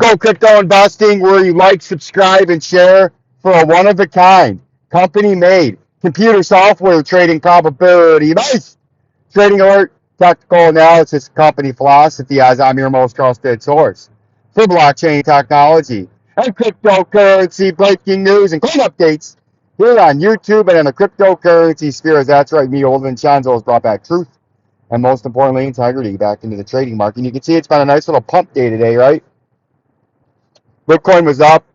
Go crypto investing where you like, subscribe, and share for a one-of-a-kind, company-made, computer software trading probability. Nice! Trading alert, technical analysis, company philosophy as I'm your most trusted source for blockchain technology and cryptocurrency breaking news and coin updates here on YouTube and in the cryptocurrency sphere. That's right, me, old Vincenzo'S, brought back truth and most importantly, integrity back into the trading market. And you can see it's been a nice little pump day today, right? Bitcoin was up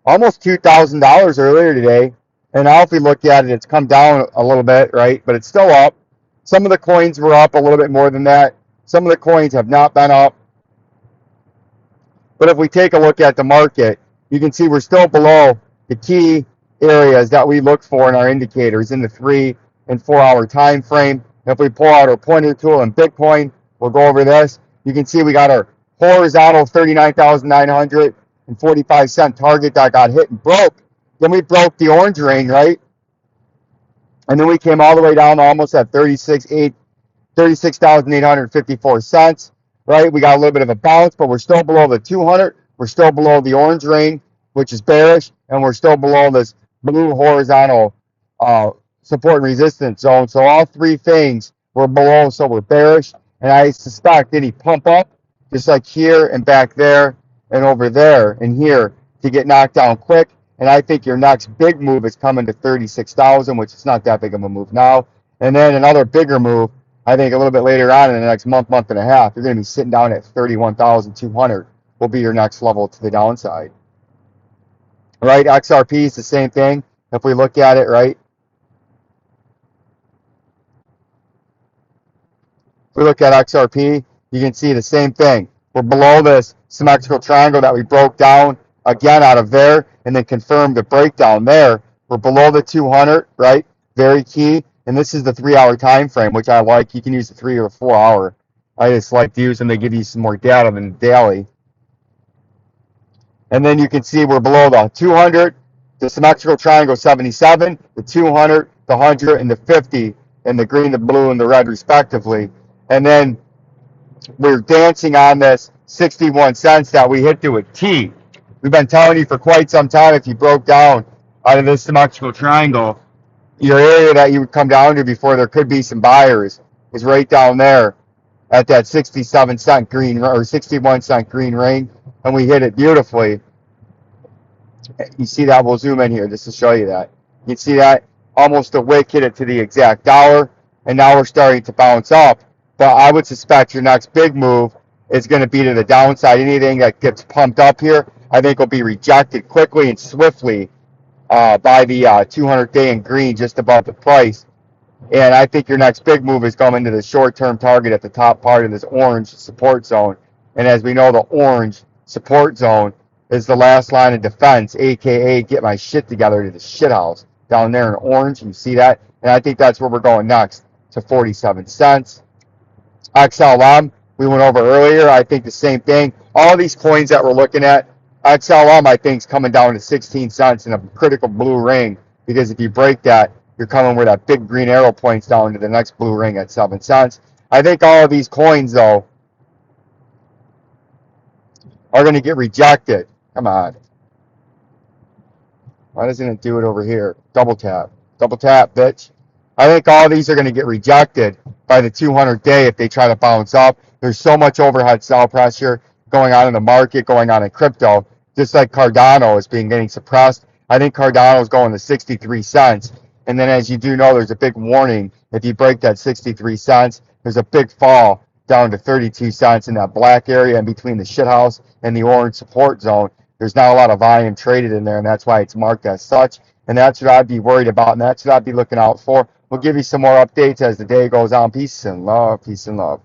almost $2,000 earlier today. And now if we look at it, it's come down a little bit, right? But it's still up. Some of the coins were up a little bit more than that. Some of the coins have not been up. But if we take a look at the market, you can see we're still below the key areas that we look for in our indicators in the 3 and 4 hour time frame. If we pull out our pointer tool in Bitcoin, we'll go over this. You can see we got our horizontal 39,945 cent target that got hit and broke. Then we broke the orange ring, right? And then we came all the way down to almost at 36,854 cents, right? We got a little bit of a bounce, but we're still below the 200. We're still below the orange ring, which is bearish, and we're still below this blue horizontal support and resistance zone. So all three things were below, so we're bearish. And I suspect any pump up, just like here and back there and over there and here, to get knocked down quick. And I think your next big move is coming to 36,000, which is not that big of a move now. And then another bigger move, I think a little bit later on in the next month, month and a half, you're going to be sitting down at 31,200 will be your next level to the downside. Right? XRP is the same thing. If we look at it, right? If we look at XRP, you can see the same thing. We're below this symmetrical triangle that we broke down again out of there and then confirmed the breakdown there. We're below the 200, right? Very key. And this is the 3 hour time frame, which I like. You can use the 3 or 4 hour. I just like to use them. They give you some more data than daily. And then you can see we're below the 200, the symmetrical triangle 77, the 200, the 100, and the 50, and the green, the blue, and the red respectively. And then we're dancing on this 61 cents that we hit to a T. We've been telling you for quite some time, if you broke down out of this symmetrical triangle, your area that you would come down to before there could be some buyers is right down there at that 67 cent green or 61 cent green ring, and we hit it beautifully. You see that? We'll zoom in here just to show you that. You see that? Almost a wick hit it to the exact dollar, and now we're starting to bounce up. But I would suspect your next big move is going to be to the downside. Anything that gets pumped up here, I think will be rejected quickly and swiftly by the 200-day in green just above the price. And I think your next big move is going to the short-term target at the top part of this orange support zone. And as we know, the orange support zone is the last line of defense, a.k.a. get my shit together to the shithouse down there in orange. You see that? And I think that's where we're going next, to 47 cents. XLM, we went over earlier. I think the same thing. All these coins that we're looking at, XLM, I think, is coming down to 16 cents in a critical blue ring, because if you break that, you're coming where that big green arrow points down to the next blue ring at 7 cents. I think all of these coins, though, are going to get rejected. Come on. Why doesn't it do it over here? Double tap. Double tap, bitch. I think all of these are going to get rejected by the 200-day if they try to bounce up. There's so much overhead sell pressure going on in the market, going on in crypto, just like Cardano is getting suppressed. I think Cardano is going to 63 cents. And then, as you do know, there's a big warning. If you break that 63 cents, there's a big fall down to 32 cents in that black area in between the shithouse and the orange support zone. There's not a lot of volume traded in there, and that's why it's marked as such. And that's what I'd be worried about, and that's what I'd be looking out for. We'll give you some more updates as the day goes on. Peace and love. Peace and love.